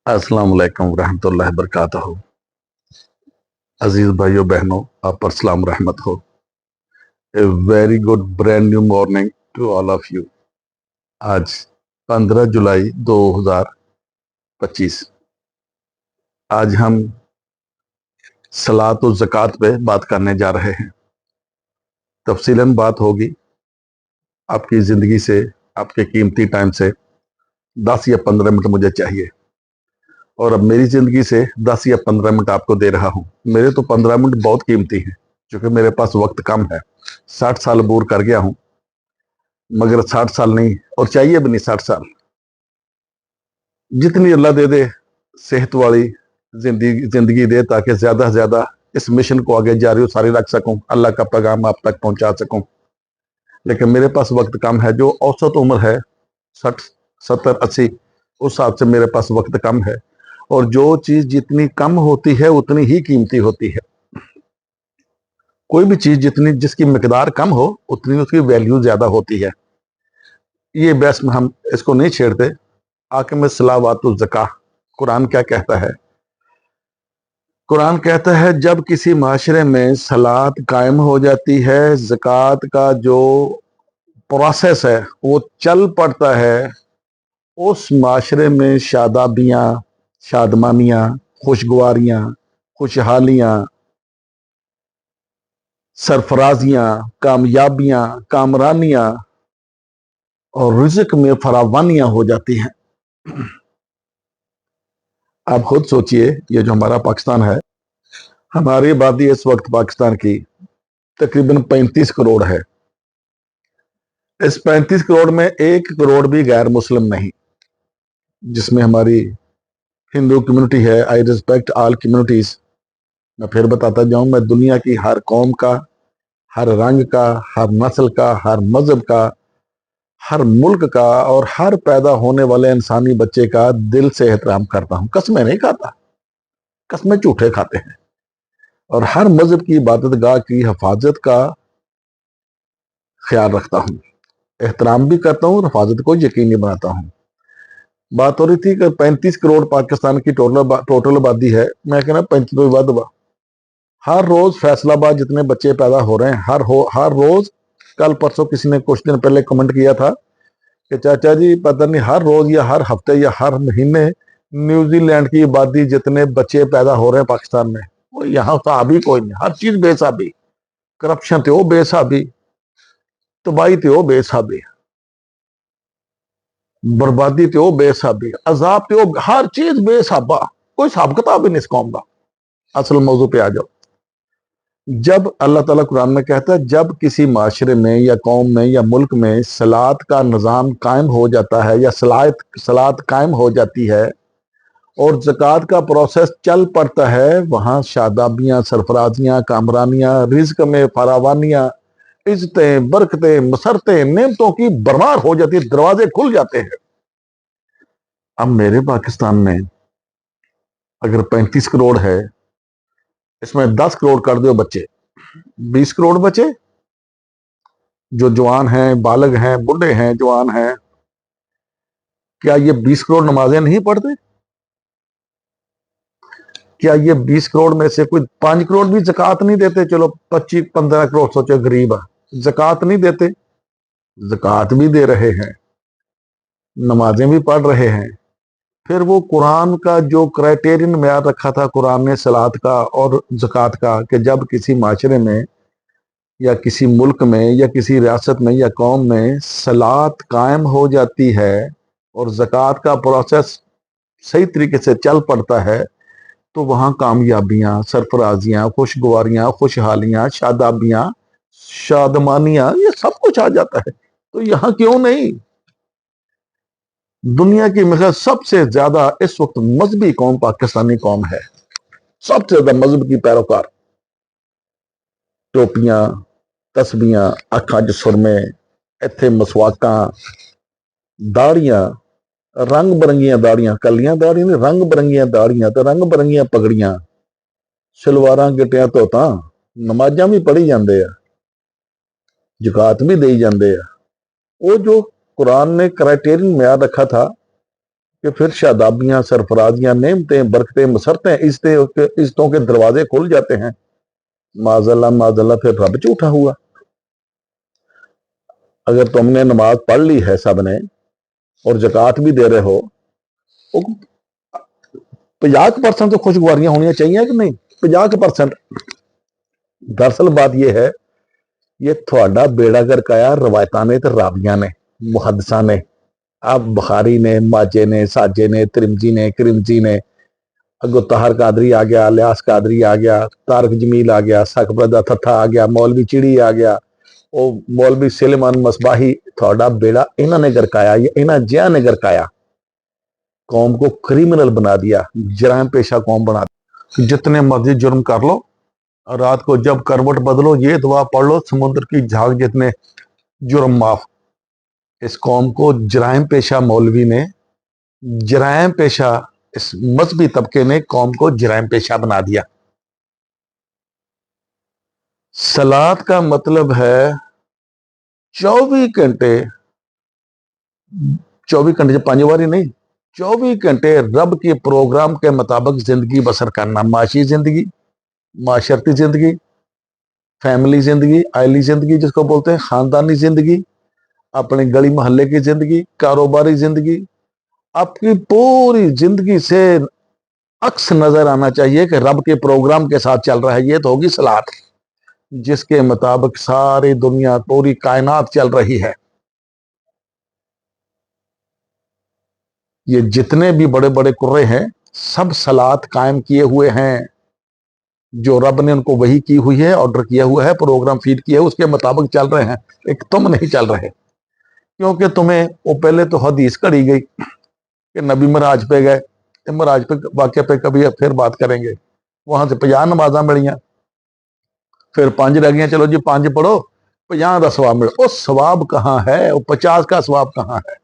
السلام علیکم ورحمۃ اللہ وبرکاتہ۔ عزیز بھائیوں بہنوں، آپ پر سلام رحمت ہو۔ A very good brand new morning to all of you. آج 15 جولائی 2025۔ آج ہم صلاۃ و زکوٰۃ پہ بات کرنے جا رہے ہیں۔ تفصیلاً بات ہوگی آپ کی زندگی سے، آپ کے قیمتی ٹائم سے 10 یا 15 منٹ مجھے چاہیے، اور اب میری زندگی سے 10 یا 15 منٹ آپ کو دے رہا ہوں۔ میرے تو 15 منٹ بہت قیمتی ہیں، کیونکہ میرے پاس وقت کم ہے۔ 60 سال عبور کر گیا ہوں، مگر 60 سال نہیں، اور چاہیے بھی نہیں 60 سال۔ جتنی اللہ دے دے صحت والی زندگی دے، تاکہ زیادہ سے زیادہ اس مشن کو آگے جاری و ساری رکھ سکوں، اللہ کا پیغام آپ تک پہنچا سکوں۔ لیکن میرے پاس وقت کم ہے۔ جو اوسط عمر ہے 60 70 80، اس حساب سے میرے پاس وقت کم ہے، اور جو چیز جتنی کم ہوتی ہے اتنی ہی قیمتی ہوتی ہے۔ کوئی بھی چیز جس کی مقدار کم ہو اتنی اس کی ویلیو زیادہ ہوتی ہے۔ یہ بحث میں ہم اس کو نہیں چھیڑتے۔ حاکم صلوات الزکاہ، قرآن کیا کہتا ہے؟ قرآن کہتا ہے جب کسی معاشرے میں صلاۃ قائم ہو جاتی ہے، زکوٰۃ کا جو پروسیس ہے وہ چل پڑتا ہے، اس معاشرے میں شادابیاں، شادمانیاں، خوشگواریاں، خوشحالیاں، سرفرازیاں، کامیابیاں، کامرانیاں اور رزق میں فراوانیاں ہو جاتی ہیں۔ آپ خود سوچئے، یہ جو ہمارا پاکستان ہے، ہماری آبادی اس وقت پاکستان کی تقریباً 35 کروڑ ہے۔ اس 35 کروڑ میں 1 کروڑ بھی غیر مسلم نہیں، جس میں ہماری ہندو کمیونٹی ہے۔ I respect all communities. میں پھر بتاتا جاؤں، میں دنیا کی ہر قوم کا، ہر رنگ کا، ہر نسل کا، ہر مذہب کا، ہر ملک کا اور ہر پیدا ہونے والے انسانی بچے کا دل سے احترام کرتا ہوں۔ قسمیں نہیں کھاتا، قسمیں جھوٹے کھاتے ہیں، اور ہر مذہب کی عبادت گاہ کی حفاظت کا خیال رکھتا ہوں، احترام بھی کرتا ہوں اور حفاظت کو یقینی بناتا ہوں۔ بات ہو رہی تھی کہ 35 کروڑ پاکستان کی ٹوٹل آبادی ہے۔ میں کہنا 35 تو ود ہوا۔ ہر روز فیصل آباد جتنے بچے پیدا ہو رہے ہیں، ہر روز، کل پرسوں کسی نے کچھ دن پہلے کمنٹ کیا تھا کہ چاچا جی پتہ نہیں ہر روز یا ہر ہفتے یا ہر مہینے نیوزی لینڈ کی آبادی جتنے بچے پیدا ہو رہے ہیں پاکستان میں، وہ یہاں صاحب ہی کوئی نہیں۔ ہر چیز بے حسابی، کرپشن تے وہ بے حسابی، تباہی تے وہ بے حسابی، بربادی تے وہ بے حسابی، عذاب تے وہ، ہر چیز بے حسابہ، کوئی حساب کتاب ہی نہیں اس قوم کا۔ اصل موضوع پہ آ جاؤ۔ جب اللہ تعالیٰ قرآن میں کہتا ہے جب کسی معاشرے میں یا قوم میں یا ملک میں صلاۃ کا نظام قائم ہو جاتا ہے، یا صلاۃ قائم ہو جاتی ہے اور زکوٰۃ کا پروسیس چل پڑتا ہے، وہاں شادابیاں، سرفرازیاں، کامرانیاں، رزق میں فراوانیاں، عزتیں، برکتیں، مسرتیں، نعمتوں کی بھرمار ہو جاتی ہے، دروازے کھل جاتے ہیں۔ اب میرے پاکستان میں اگر 35 کروڑ ہے، اس میں 10 کروڑ کر دو بچے، 20 کروڑ بچے جو جوان ہیں، بالغ ہیں، بوڑھے ہیں، جوان ہیں، کیا یہ 20 کروڑ نمازیں نہیں پڑھتے؟ کیا یہ 20 کروڑ میں سے کوئی 5 کروڑ بھی زکوٰۃ نہیں دیتے؟ چلو 25-15 کروڑ سوچو غریب ہے، زکوٰۃ نہیں دیتے؟ زکوٰۃ بھی دے رہے ہیں، نمازیں بھی پڑھ رہے ہیں۔ پھر وہ قرآن کا جو کرائٹیرین معیار رکھا تھا قرآن نے صلاۃ کا اور زکوٰۃ کا، کہ جب کسی معاشرے میں یا کسی ملک میں یا کسی ریاست میں یا قوم میں صلاۃ قائم ہو جاتی ہے اور زکوٰۃ کا پروسیس صحیح طریقے سے چل پڑتا ہے، تو وہاں کامیابیاں، سرفرازیاں، خوشگواریاں، خوشحالیاں، شادابیاں، شادمانیاں، یہ سب کچھ آ جاتا ہے۔ تو یہاں کیوں نہیں؟ دنیا کی مثال سب سے زیادہ اس وقت مذہبی قوم پاکستانی قوم ہے، سب سے زیادہ مذہب کی پیروکار۔ ٹوپیاں، تسبیاں، اکھاں چ سرمے، اتھے مسواکاں، داڑیاں، رنگ برنگیاں داڑیاں، کلیاں داڑیاں نہیں، رنگ برنگیاں داڑیاں تے رنگ برنگیاں پگڑیاں، شلواراں گٹیاں دھوتاں، نمازاں بھی پڑھی جاندے آ، زکوٰۃ بھی دئی جاندے آ۔ وہ جو قرآن نے کرائٹیرین معیار رکھا تھا کہ پھر شادابیاں، سرفرازیاں، نعمتیں، برکتیں، مسرتیں، عزتوں کے دروازے کھل جاتے ہیں. معاذ اللہ پھر رب جھوٹا ہوا. اگر تم نے نماز پڑھ لی ہے سب نے اور زکوٰۃ بھی دے رہے ہو، 50% تو خوشگواریاں ہونی چاہیے کہ نہیں؟ 50%. دراصل بات یہ ہے، یہ تھوڑا بیڑا گرکایا روایتاں نے تے راویاں نے، محدثاں نے. اب بخاری نے، ماجے نے، ساجے نے، ترمذی نے، کرمزی نے، اگو طاہر قادری آ گیا، الیاس قادری آ گیا، طارق جمیل آ گیا، سقبردہ تھتھا آ گیا، مولوی چڑی آ گیا، وہ مولوی سلیمان مصباحی. تھوڑا بیڑا انہوں نے گرکایا، یا انہاں جہاں نے گرکایا، قوم کو کریمنل بنا دیا، جرائم پیشہ قوم بنا دیا. جتنے مرضی جرم کر لو، رات کو جب کروٹ بدلو یہ دعا پڑھ لو، سمندر کی جھاگ جتنے جرم معاف. اس قوم کو جرائم پیشہ مولوی نے، جرائم پیشہ اس مذہبی طبقے نے قوم کو جرائم پیشہ بنا دیا. صلات کا مطلب ہے 24 گھنٹے، 24 گھنٹے 5 باری نہیں، 24 گھنٹے رب کے پروگرام کے مطابق زندگی بسر کرنا. معاشی زندگی، معاشرتی زندگی، فیملی زندگی، عائلی زندگی جس کو بولتے ہیں، خاندانی زندگی، اپنے گلی محلے کی زندگی، کاروباری زندگی. آپ کی پوری زندگی سے عکس نظر آنا چاہیے کہ رب کے پروگرام کے ساتھ چل رہا ہے. یہ تو ہوگی صلات، جس کے مطابق ساری دنیا، پوری کائنات چل رہی ہے. یہ جتنے بھی بڑے بڑے قرے ہیں سب صلات قائم کیے ہوئے ہیں، جو رب نے ان کو وحی کی ہوئی ہے، آرڈر کیا ہوا ہے، پروگرام فیڈ کیا ہے، اس کے مطابق چل رہے ہیں. ایک تم نہیں چل رہے، کیونکہ تمہیں وہ پہلے تو حدیث کڑی گئی کہ نبی معراج پہ گئے. معراج پہ واقعہ پہ کبھی پھر بات کریں گے. وہاں سے 50 نمازاں ملیاں، پھر 5 رہ گئیں، چلو جی 5 پڑھو 50 کا ثواب ملے. وہ ثواب کہاں ہے؟ وہ 50 کا ثواب کہاں ہے؟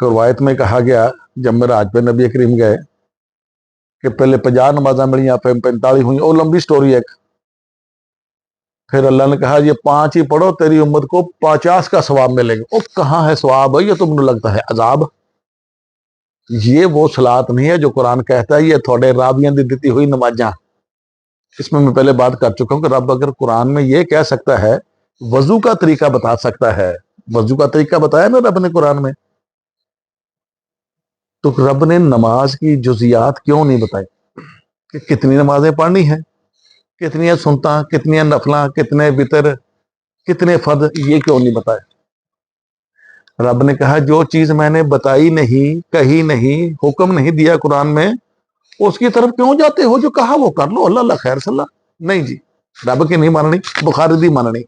روایت میں کہا گیا جب معراج پہ نبی کریم گئے کہ پہلے 50 نمازاں ملیاں، پھر 45 ہوئیں. وہ لمبی سٹوری ہے. پھر اللہ نے کہا یہ 5 ہی پڑھو، تیری امت کو 50 کا ثواب ملے گا. وہ کہاں ہے ثواب؟ ہے یہ تم نے لگتا ہے عذاب. یہ وہ صلات نہیں ہے جو قرآن کہتا ہے یہ تھوڑے راویاں دی دیتی ہوئی نمازاں. اس میں پہلے بات کر چکا ہوں کہ رب اگر قرآن میں یہ کہہ سکتا ہے، وضو کا طریقہ بتا سکتا ہے، وضو کا طریقہ بتایا نا رب نے قرآن میں، تو رب نے نماز کی جزیات کیوں نہیں بتائی کہ کتنی نمازیں پڑھنی ہیں، کتنی سنتاں، کتنی نفلاں، کتنے وتر، کتنے فرض، یہ کیوں نہیں بتایا؟ رب نے کہا جو چیز میں نے بتائی نہیں، کہی نہیں، حکم نہیں دیا قرآن میں، اس کی طرف کیوں جاتے ہو؟ جو کہا وہ کر لو، اللہ اللہ خیر صلی اللہ. نہیں جی، رب کی نہیں ماننی، بخاری دی ماننی.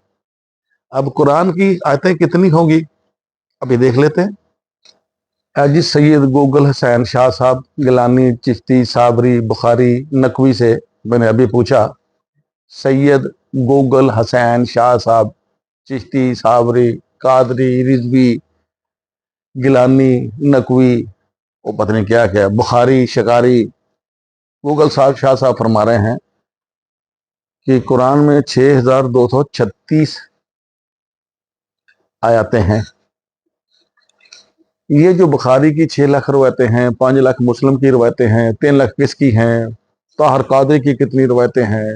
اب قرآن کی آیتیں کتنی ہوں گی ابھی دیکھ لیتے ہیں. جی سید گوگل حسین شاہ صاحب گیلانی، چشتی، صابری، بخاری، نقوی سے میں نے ابھی پوچھا، سید گوگل حسین شاہ صاحب، چشتی، صابری، قادری، رضوی، گیلانی، نقوی، وہ پتہ نہیں کیا کیا، بخاری، شکاری. گوگل صاحب شاہ صاحب فرما رہے ہیں کہ قرآن میں 6236 آیاتیں ہیں. یہ جو بخاری کی 6 لاکھ روایتیں ہیں، 5 لاکھ مسلم کی روایتیں ہیں، 3 لاکھ کس کی ہیں، طاہر قادری کی کتنی روایتیں ہیں،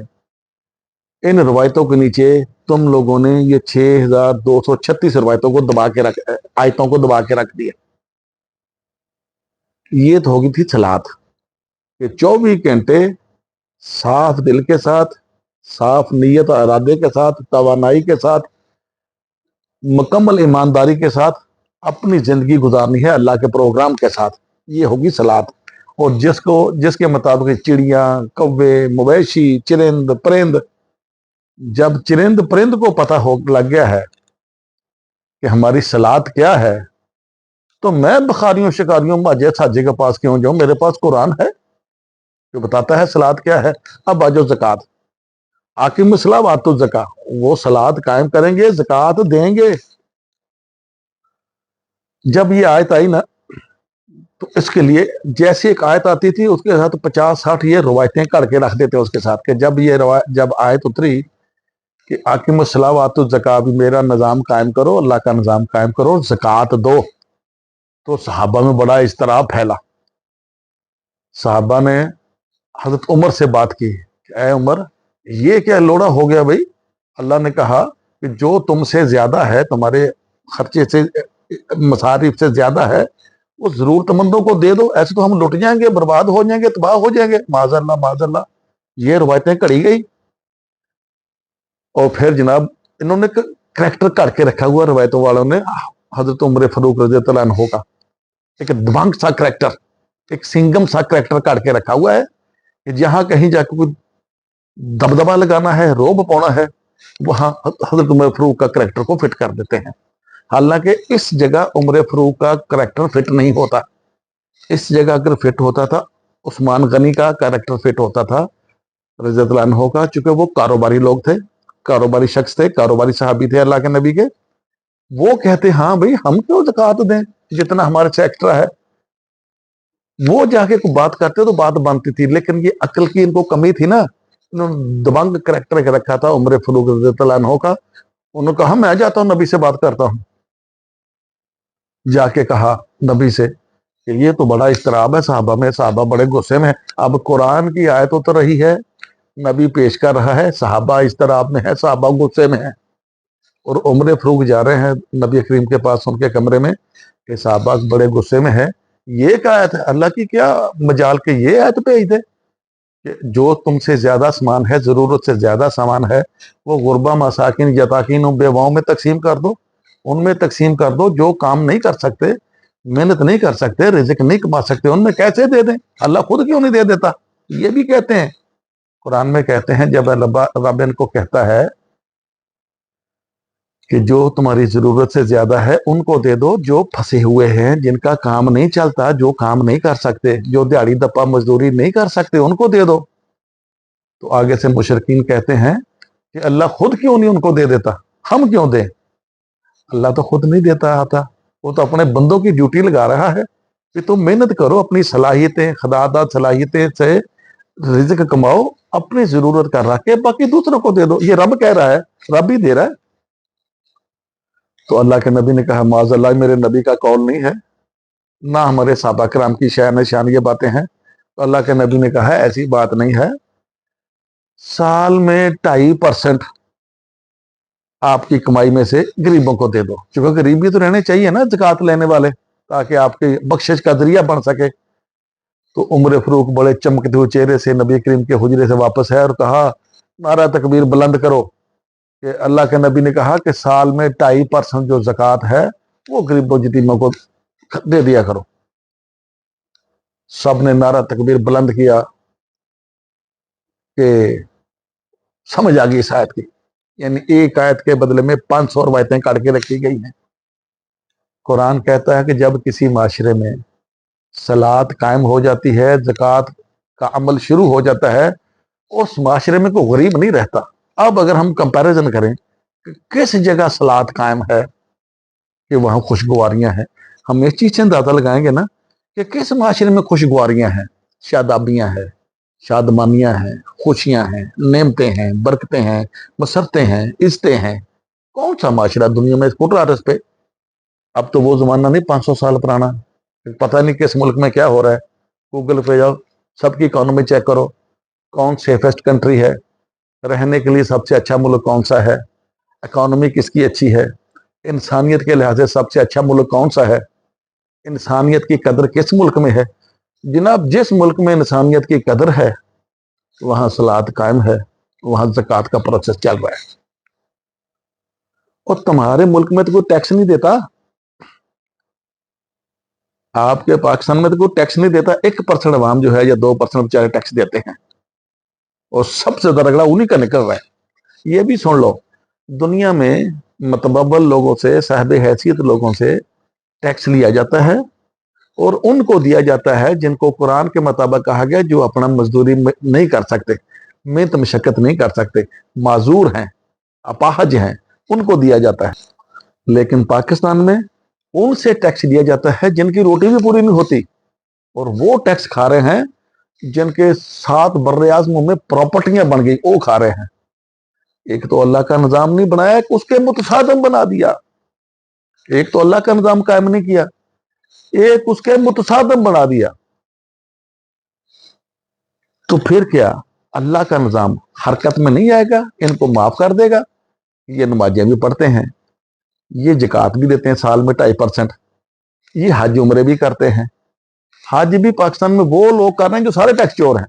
ان روایتوں کے نیچے تم لوگوں نے یہ 6236 روایتوں کو دبا کے آیتوں کو دبا کے رکھ دیا. یہ تو ہوگی تھی صلات کہ 24 گھنٹے صاف دل کے ساتھ، صاف نیت اور ارادے کے ساتھ، توانائی کے ساتھ، مکمل ایمانداری کے ساتھ اپنی زندگی گزارنی ہے اللہ کے پروگرام کے ساتھ. یہ ہوگی صلات. اور جس کے مطابق چڑیاں، کوے، مویشی، چرند، پرند، جب چرند پرند کو پتہ لگ گیا ہے کہ ہماری صلات کیا ہے، تو میں بخاریوں، شکاریوں، ماجے ساجے کے پاس کیوں جاؤں؟ میرے پاس قرآن ہے جو بتاتا ہے صلات کیا ہے. اب آجو زکوٰۃ، حاکم الصلاۃ وآتوا الزکاۃ، وہ صلات قائم کریں گے، زکوٰۃ دیں گے. جب یہ آیت آئی نا تو اس کے لیے جیسی ایک آیت آتی تھی اس کے ساتھ 50-60 یہ روایتیں کر کے رکھ دیتے اس کے ساتھ کہ جب آیت اتری کہ حاکم الصلاۃ وآتوا الزکاۃ، بھی میرا نظام قائم کرو، اللہ کا نظام قائم کرو، زکوٰۃ دو. तो सहाबा में बड़ा इज़्तिराब फैला। सहाबा ने हजरत उमर से बात की, ऐ उमर, ये क्या लोड़ा हो गया भाई? अल्लाह ने कहा कि जो तुमसे ज्यादा है, तुम्हारे खर्चे से, मसारिफ से ज्यादा है, वो जरूरतमंदों को दे दो। ऐसे तो हम लुट जाएंगे, बर्बाद हो जाएंगे, तबाह हो जाएंगे। माजल्ला माजल्ला, ये रवायतें कढ़ी गई। और फिर जनाब इन्होंने करैक्टर काट के रखा हुआ रवायतों वालों ने, हजरत उमर फारूक रज़ी अल्लाह अन्हु का एक दबंग सा करैक्टर, एक सिंगम सा करैक्टर काट के रखा हुआ है कि जहां कहीं जाकर कोई दबदबा लगाना है, रोब पाना है, वहां हजरत उमर फारूक का करैक्टर को फिट कर देते हैं। हालांकि इस जगह उमर फारूक का करैक्टर फिट नहीं होता। इस जगह अगर फिट होता था, उस्मान गनी का करैक्टर फिट होता था, रज़ी अल्लाह अन्हु का, चूंकि वो कारोबारी लोग थे, कारोबारी शख्स थे, कारोबारी साहबी थे अल्लाह के नबी के। वो कहते हाँ भाई हम क्यों ज़कात दें, जितना हमारे से एक्स्ट्रा है। वो जाके कोई बात करते तो बात बनती थी, लेकिन ये अकल की इनको कमी थी ना। इन्होंने दबंग करैक्टर रखा था उमर फारूक रज़ी अल्लाह अन्हु का। उन्होंने कहा मैं जाता हूँ नबी से बात करता हूँ। जाके कहा नबी से कि ये तो बड़ा इस्तराब है साहबा में, साहबा बड़े गुस्से में। अब कुरान की आयत तो रही है, नबी पेश कर रहा है, साहबा इस्तराब में है, साहबा गुस्से में है। और उमर फारूक जा रहे हैं नबी करीम के पास, उनके कमरे में, कि साहबा बड़े गुस्से में है। ये क्या आयत है, अल्लाह की क्या मजाल के ये आयत भेज दे कि जो तुमसे ज्यादा सामान है, जरूरत से ज्यादा सामान है, वो गुरबा मसाकिन यताकीन और बेवाओं में तकसीम कर दो, उनमें तकसीम कर दो। जो काम नहीं कर सकते, मेहनत नहीं कर सकते, रिज़्क नहीं कमा सकते, उनमें कैसे दे दें? अल्लाह खुद क्यों नहीं दे देता? ये भी कहते हैं, कुरान में कहते हैं, जब रब इनको कहता है कि जो तुम्हारी जरूरत से ज्यादा है उनको दे दो, जो फंसे हुए हैं, जिनका काम नहीं चलता, जो काम नहीं कर सकते, जो दिहाड़ी दप्पा मजदूरी नहीं कर सकते, उनको दे दो। तो आगे से मुशरिकीन कहते हैं कि अल्लाह खुद क्यों नहीं उनको दे देता, हम क्यों दें? अल्लाह तो खुद नहीं देता आता, वो तो अपने बंदों की ड्यूटी लगा रहा है कि तुम मेहनत करो, अपनी सलाहियतें, खुदादाद सलाहियतें से रिज़्क कमाओ, अपनी जरूरत का रख के बाकी दूसरों को दे दो। ये रब कह रहा है, रब ही दे रहा है। तो अल्लाह के नबी ने कहा माज़अल्लाह, मेरे नबी का कौल नहीं है, ना हमारे सहाबा किराम की शान शान ये बातें हैं। तो अल्लाह के नबी ने कहा ऐसी बात नहीं है, साल में 2.5% आपकी कमाई में से गरीबों को दे दो, क्योंकि गरीब भी तो रहने चाहिए ना ज़कात लेने वाले, ताकि आपके बख्शिश का जरिया बन सके। तो उमर फारूक बड़े चमकते हुए चेहरे से नबी करीम के हुजरे से वापस है और कहा, नारा तकबीर बुलंद करो, कि अल्लाह के नबी ने कहा कि साल में 2.5% जो ज़कात है वो गरीबों यतीमों को दे दिया करो। सब ने नारा तकबीर बुलंद किया कि समझ आ गई इस आयत की, यानी एक आयत के बदले में 500 रवायतें काट के रखी गई हैं। कुरान कहता है कि जब किसी माशरे में सलात कायम हो जाती है, ज़कात का अमल शुरू हो जाता है, उस माशरे में कोई गरीब नहीं रहता। अब अगर हम कंपैरिजन करें कि किस जगह सलात कायम है कि वहां खुशगवारियां हैं, हम इस चीज से अंदाजा लगाएंगे ना कि किस माशरे में खुशगवारियां हैं, शादाबियां हैं, शादमानियां हैं, खुशियां हैं, नेमतें हैं, बरकतें हैं, मसरतें हैं, इज्जतें हैं। कौन सा माशरा दुनिया में स्कूटर आरस पे? अब तो वो जमाना नहीं 500 साल पुराना, पता नहीं किस मुल्क में क्या हो रहा है। गूगल पे जाओ, सबकी इकोनॉमी चेक करो, कौन सेफेस्ट कंट्री है, रहने के लिए सबसे अच्छा मुल्क कौन सा है, इकोनॉमी किसकी अच्छी है, इंसानियत के लिहाज से सबसे अच्छा मुल्क कौन सा है, इंसानियत की कदर किस मुल्क में है। जनाब जिस मुल्क में इंसानियत की कदर है वहां सलात कायम है, वहां ज़कात का प्रोसेस चल रहा है। और तुम्हारे मुल्क में तो कोई टैक्स नहीं देता, आपके पाकिस्तान में तो कोई टैक्स नहीं देता। 1% अवाम जो है या 2% बेचारे टैक्स देते हैं, और सबसे ज्यादा रगड़ा उन्हीं का निकल रहा है। ये भी सुन लो, दुनिया में मतबल लोगों से, साहब हैसियत लोगों से टैक्स लिया जाता है और उनको दिया जाता है जिनको कुरान के मुताबिक कहा गया, जो अपना मजदूरी नहीं कर सकते, मेहनत मशक्कत नहीं कर सकते, माजूर हैं, अपाहज हैं, उनको दिया जाता है। लेकिन पाकिस्तान में उनसे टैक्स लिया जाता है जिनकी रोटी भी पूरी नहीं होती, और वो टैक्स खा रहे हैं जिनके 7 बर्रे आज़मों में प्रॉपर्टियां बन गई, वो खा रहे हैं। एक तो अल्लाह का निजाम नहीं बनाया, उसके मुतसादम बना दिया। एक तो अल्लाह का निजाम कायम नहीं किया, ایک उसके मुतसादम बना दिया, तो फिर क्या अल्लाह का निजाम हरकत में नहीं आएगा, इनको माफ कर देगा। ये नमाजें भी पढ़ते हैं, ये जकात भी देते हैं साल में 2.5%, ये हज उम्रे भी करते हैं। हज भी पाकिस्तान में वो लोग कर रहे हैं जो सारे टैक्स चोर हैं।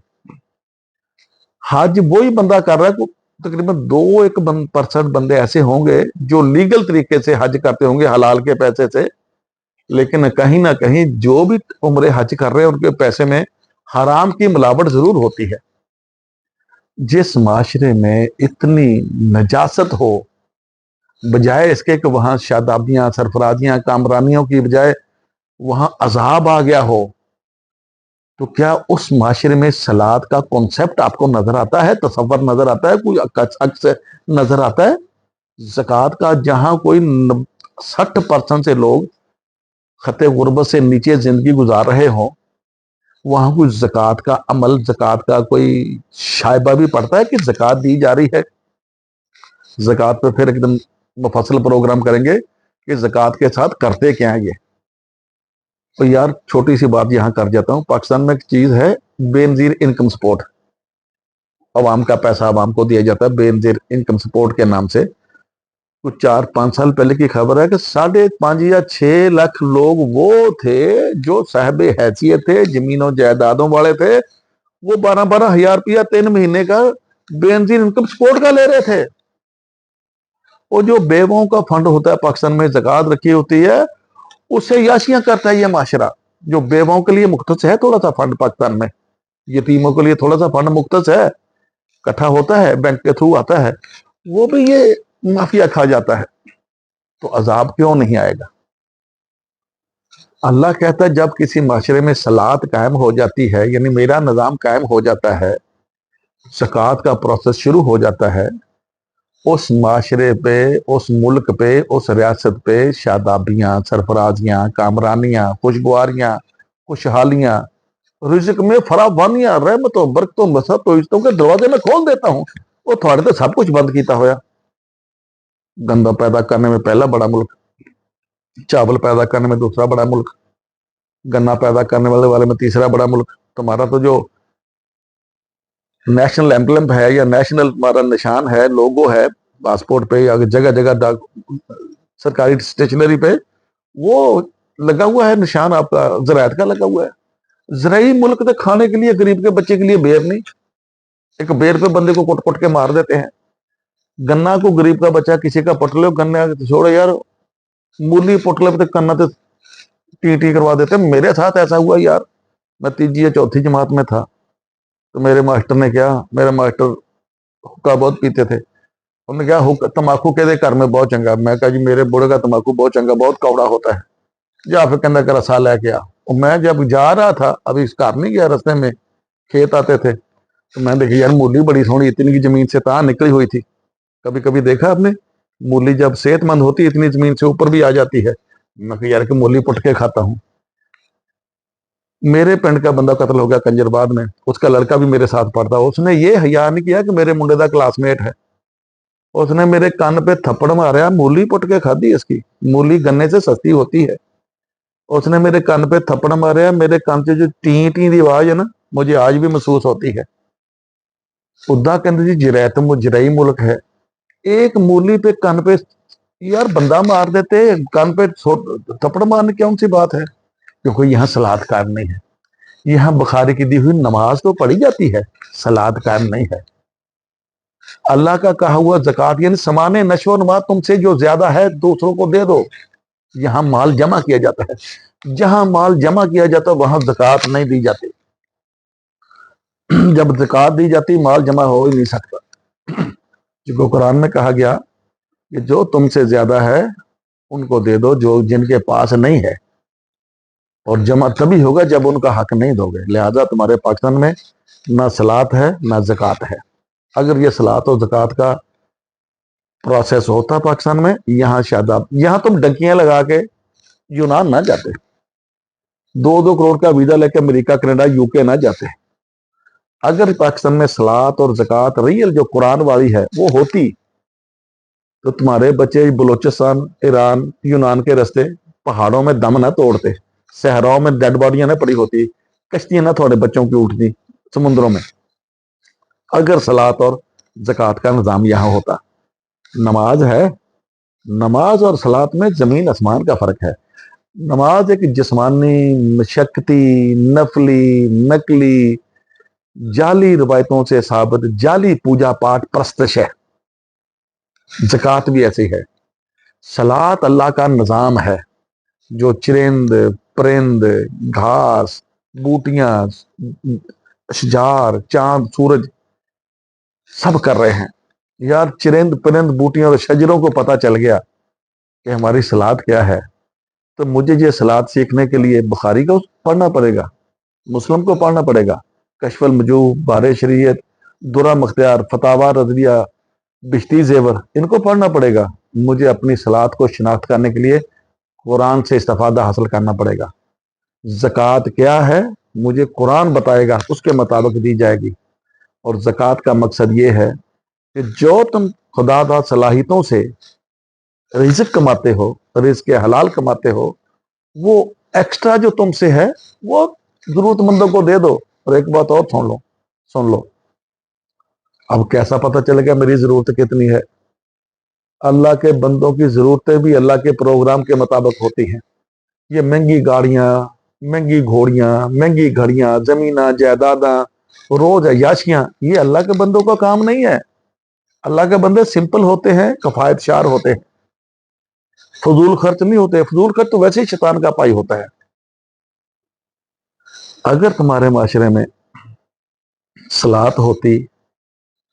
हज वही बंदा कर रहा है, तकरीबन 2-1% बंदे ऐसे होंगे जो लीगल तरीके से हज करते होंगे हलाल के पैसे से, लेकिन कहीं ना कहीं जो भी उम्रे हज कर रहे हैं उनके पैसे में हराम की मिलावट जरूर होती है। जिस माशरे में इतनी नजासत हो, बजाय इसके कि वहां शादाबियां, सरफराजियां, कामरानियों की बजाय वहां अजाब आ गया हो, तो क्या उस माशरे में सलाद का कॉन्सेप्ट आपको नजर आता है, तसव्वुर नजर आता है, कोई अक्स नजर आता है? ज़कात का जहां कोई 60% से लोग खते गुर्बत से नीचे जिंदगी गुजार रहे हो, वहां कोई ज़कात का अमल, ज़कात का कोई शायबा भी पड़ता है कि ज़कात दी जा रही है? ज़कात पे फिर एकदम मुफस्सल प्रोग्राम करेंगे कि ज़कात के साथ करते क्या है ये। तो यार छोटी सी बात यहां कर जाता हूं, पाकिस्तान में एक चीज है बेनजीर इनकम सपोर्ट। अवाम का पैसा अवाम को दिया जाता है बेनजीर इनकम सपोर्ट के नाम से। कुछ 4-5 साल पहले की खबर है कि 5.5 या 6 लाख लोग वो थे जो साहब हैसियत थे, जमीनों जायदादों वाले थे, वो 12-12 हजार रुपया 3 महीने का बेनजीर इनकम सपोर्ट का ले रहे थे। वो जो बेवों का फंड होता है पाकिस्तान में, ज़कात रखी होती है, उससे याशियां करता है ये माशरा। जो बेवाओं के लिए मुख्तस है थोड़ा सा फंड पाकिस्तान में, यतीमों के लिए थोड़ा सा फंड मुख्तस है, इकट्ठा होता है, बैंक के थ्रू आता है, वो भी ये माफिया खा जाता है। तो अजाब क्यों नहीं आएगा? अल्लाह कहता है जब किसी माशरे में सलात कायम हो जाती है, यानी मेरा निजाम कायम हो जाता है, ज़कात का प्रोसेस शुरू हो जाता है, उस माशरे पे, उस मुल्क पे, उस रियासत पे शादाबियां, सरफराजियां, कामरानियां, खुशगवारियां, खुशहालियां, रिज़्क में फरावानियां, रहमतों, बरकतों, मसरतों, इज्जतों के दरवाजे में खोल देता हूं। वो थोड़े तो सब कुछ बंद किया होया। गंदा पैदा करने में पहला बड़ा मुल्क, चावल पैदा करने में दूसरा बड़ा मुल्क, गन्ना पैदा करने वाले में तीसरा बड़ा मुल्क। तुम्हारा तो जो नेशनल एम्बलम है या नेशनल हमारा निशान है, लोगो है पासपोर्ट पे या जगह जगह सरकारी स्टेशनरी पे, वो लगा हुआ है निशान आपका ज़राअत का लगा हुआ है। ज़राई मुल्क तो खाने के लिए गरीब के बच्चे के लिए बेर नहीं, एक बेर पे बंदे को कुट कुट के मार देते हैं। गन्ना को गरीब का बच्चा किसी का पट लो, गन्ना छोड़ो यार, मूली पुटले पे गन्ना तो टी टी करवा देते हैं। मेरे साथ ऐसा हुआ यार, मैं 3 या 4 जमात में था, तो मेरे मास्टर ने क्या, मेरे मास्टर हुक्का बहुत पीते थे, उन्होंने कहा हुक्का तम्बाकू के घर में बहुत चंगा। मैं कहा जी मेरे बुढ़े का तम्बाकू बहुत चंगा, बहुत कौड़ा होता है, जा फिर कहना कर रसा लैके आ। और मैं जब जा रहा था, अभी इस घर नहीं गया, रस्ते में खेत आते थे, तो मैं देखी यार मूली बड़ी सोहनी, इतनी की जमीन से तां निकली हुई थी। कभी कभी देखा आपने, मूली जब सेहतमंद होती है इतनी जमीन से ऊपर भी आ जाती है। मैं कहा यार कि मूली पुट के खाता हूँ। मेरे पिंड का बंदा कत्ल हो गया कंजरबाद में, उसका लड़का भी मेरे साथ पढ़ता, उसने ये हया नहीं किया कि मेरे मुंडे का क्लासमेट है, उसने मेरे कान पे थप्पड़ मारा, मूली पुट के खाधी इसकी, मूली गन्ने से सस्ती होती है। उसने मेरे कान पे थप्पड़ मारा, मेरे कान से जो टी टी की आवाज है ना, मुझे आज भी महसूस होती है। उदा कहते जी जराई मुल्क है, एक मूली पे कान पे यार बंदा मार देते, कान पे थप्पड़ मारने कौन सी बात है? क्योंकि यहाँ सलाद कायम नहीं है। यहाँ बुखारी की दी हुई नमाज तो पढ़ी जाती है, सलाद कायम नहीं है। अल्लाह का कहा हुआ ज़कात यानी समाने नशो नमा, तुमसे जो ज्यादा है दूसरों को दे दो। यहाँ माल जमा किया जाता है, जहां माल जमा किया जाता है वहां ज़कात नहीं दी जाती। जब ज़कात दी जाती माल जमा हो ही नहीं सकता। जो कुरान में कहा गया कि जो तुमसे ज्यादा है उनको दे दो, जो जिनके पास नहीं है, और जमा तभी होगा जब उनका हक नहीं दोगे। लिहाजा तुम्हारे पाकिस्तान में ना सलात है ना ज़कात है। अगर ये सलात और ज़कात का प्रोसेस होता पाकिस्तान में, यहाँ शादाब, यहाँ तुम डंकियां लगा के यूनान ना जाते, 2-2 करोड़ का वीजा लेके अमेरिका, कनाडा, यूके ना जाते। अगर पाकिस्तान में सलात और ज़कात रियल जो कुरान वाली है वो होती, तो तुम्हारे बच्चे बलोचिस्तान, ईरान, यूनान के रास्ते पहाड़ों में दम ना तोड़ते। सहराओं में डेड बॉडियां ना पड़ी होती, कश्तियां ना थोड़े बच्चों की उठती समुद्रों में, अगर सलात और ज़कात का निज़ाम यहाँ होता। नमाज है, नमाज और सलात में जमीन आसमान का फर्क है। नमाज एक जिस्मानी, मशक्कती, नफली, नकली, जाली रिवायतों से साबित जाली पूजा पाठ परस्तश है। ज़कात भी ऐसी है। सलात अल्लाह का निज़ाम है, जो चरिंद, परिंद, घास, बूटियां, अशजार, चांद, सूरज सब कर रहे हैं। यार चरिंद, परिंद, बूटियां और शजरों को पता चल गया कि हमारी सलात क्या है, तो मुझे ये सलात सीखने के लिए बुखारी को पढ़ना पड़ेगा, मुस्लिम को पढ़ना पड़ेगा, कशफल मजूब, बारे शरीयत, दुरा मुख्तियार, फतावा रज़विया, बिश्ती जेवर, इनको पढ़ना पड़ेगा। मुझे अपनी सलात को शिनाख्त करने के लिए कुरान से इस्तिफादा हासिल करना पड़ेगा। ज़कात क्या है, मुझे कुरान बताएगा, उसके मुताबिक दी जाएगी। और ज़कात का मकसद ये है कि जो तुम खुदादा सलाहियतों से रिज़्क़ कमाते हो, रिज़्क़ हलाल कमाते हो, वो एक्स्ट्रा जो तुमसे है वो जरूरतमंदों को दे दो। और एक बात और सुन लो, अब कैसा पता चलेगा मेरी जरूरत कितनी है? अल्लाह के बंदों की जरूरतें भी अल्लाह के प्रोग्राम के मुताबिक होती हैं। ये महंगी गाड़ियां, महंगी घोड़ियां, महंगी घड़ियां, जमीना, जायदादा, रोज अयाशियां, ये अल्लाह के बंदों का काम नहीं है। अल्लाह के बंदे सिंपल होते हैं, कफायतशार होते हैं, फजूल खर्च नहीं होते। फजूल खर्च तो वैसे ही शैतान का पाई होता है। अगर तुम्हारे माशरे में सलात होती,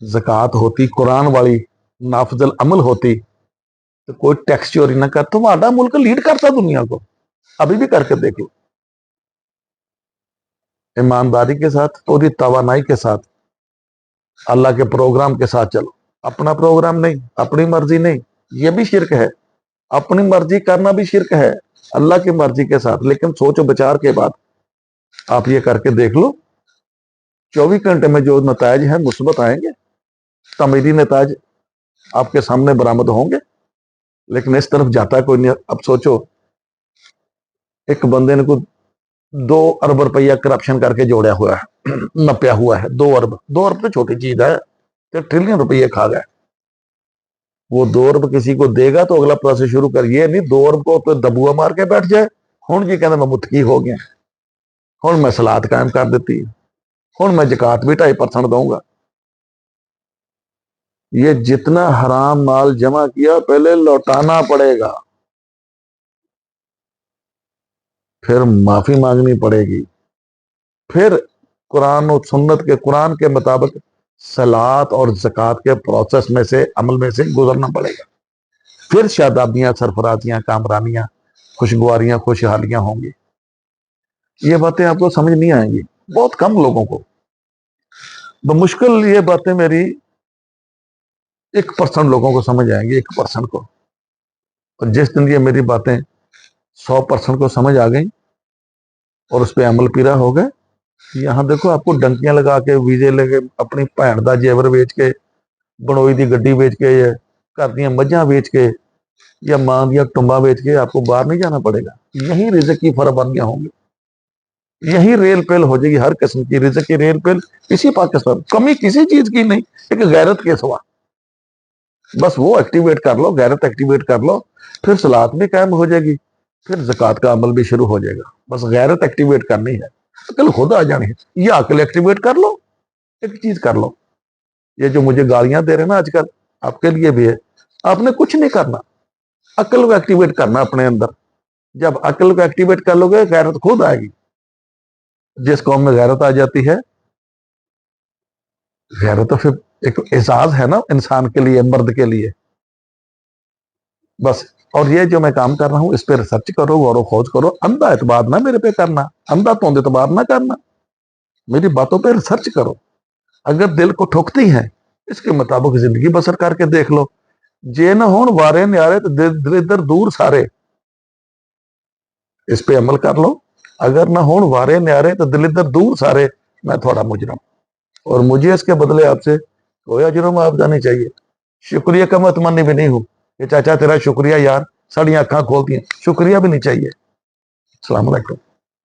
ज़कात होती, कुरान वाली नाफजल अमल होती, तो कोई टैक्स चोरी ना कर, तुम्हारा मुल्क लीड करता दुनिया को। अभी भी करके देख लो, ईमानदारी के साथ, पूरी तवानाई के साथ, अल्लाह के प्रोग्राम के साथ चलो। अपना प्रोग्राम नहीं, अपनी मर्जी नहीं, ये भी शिरक है। अपनी मर्जी करना भी शिरक है, अल्लाह की मर्जी के साथ। लेकिन सोचो विचार के बाद आप ये करके देख लो, 24 घंटे में जो नतायज है मुस्बत आएंगे, तमीरी नतायज आपके सामने बरामद होंगे। लेकिन इस तरफ जाता कोई नहीं। अब सोचो, एक बंदे ने कोई 2 अरब रुपया करप्शन करके जोड़ा हुआ है, नपया हुआ है। 2 अरब, 2 अरब तो छोटी चीज है, तो ट्रिलियन रुपये खा गए। वो 2 अरब किसी को देगा तो अगला प्रोसेस शुरू कर, ये नहीं 2 अरब को तो दबुआ मार के बैठ जाए। हूं जी कहते मैं मुतकी हो गया, हूं मैं सलाद कायम कर देती, हूं मैं जकात भी 2.5% दूंगा। ये जितना हराम माल जमा किया पहले लौटाना पड़ेगा, फिर माफी मांगनी पड़ेगी, फिर कुरान और सुन्नत के, कुरान के मुताबिक सलात और ज़कात के प्रोसेस में से, अमल में से गुजरना पड़ेगा। फिर शादाबियां, सरफराजियां, कामरानियां, खुशगवारियां, खुशहालियां होंगी। ये बातें आपको समझ नहीं आएंगी, बहुत कम लोगों को। बमुश्किल ये बातें मेरी 1% लोगों को समझ आएंगी, 1% को। और जिस दिन ये मेरी बातें 100% को समझ आ गई और उस पर अमल पीरा हो गए, यहाँ देखो आपको डंकियां लगा के, वीजे लेके, अपनी भैन का जेवर बेच के, बनोई की गड्डी बेच के, घर दी मझां बेच के, या मां दियां टुंबा बेच के आपको बाहर नहीं जाना पड़ेगा। यही रिज़्क़ की फराबंदियां होंगी, यही रेल पेल हो जाएगी, हर किस्म की रिज़्क़ की रेल पेल इसी पाकिस्तान। कमी किसी चीज की नहीं, एक गैरत के सिवा। बस वो एक्टिवेट कर लो, गैरत एक्टिवेट कर लो, फिर सलात भी कायम हो जाएगी, फिर ज़कात का अमल भी शुरू हो जाएगा। बस गैरत एक्टिवेट करनी है, अकल खुद आ जानी है। या अकल एक्टिवेट कर लो, एक चीज कर लो, ये जो मुझे गालियां दे रहे हैं ना आजकल, आपके लिए भी है। आपने कुछ नहीं करना, अकल को एक्टिवेट करना अपने अंदर। जब अकल को एक्टिवेट कर लोगे, गैरत खुद आएगी। जिस कौम में गैरत आ जाती है, गैरत तो फिर एक एजाज है ना इंसान के लिए, मर्द के लिए। बस। और ये जो मैं काम कर रहा हूं, इस पे रिसर्च करो, गौर खोज करो। अंधा एतबार ना मेरे पे करना, अंधा तोंद एतबार ना करना, मेरी बातों पे रिसर्च करो। अगर दिल को ठुकती है, इसके मुताबिक जिंदगी बसर करके देख लो। जे न होन वारे न्यारे तो दिल इधर दूर सारे, इस पे अमल कर लो। अगर ना होन वारे न्यारे तो दिल इधर दूर सारे, मैं थोड़ा मुजरम, और मुझे इसके बदले आपसे कोई अजर मुआवजा नहीं चाहिए। शुक्रिया का मैं तमन्नी भी नहीं हूं कि चाचा तेरा शुक्रिया यार, साड़ी आंखें खोलती हैं, शुक्रिया भी नहीं चाहिए। अस्सलाम वालेकुम।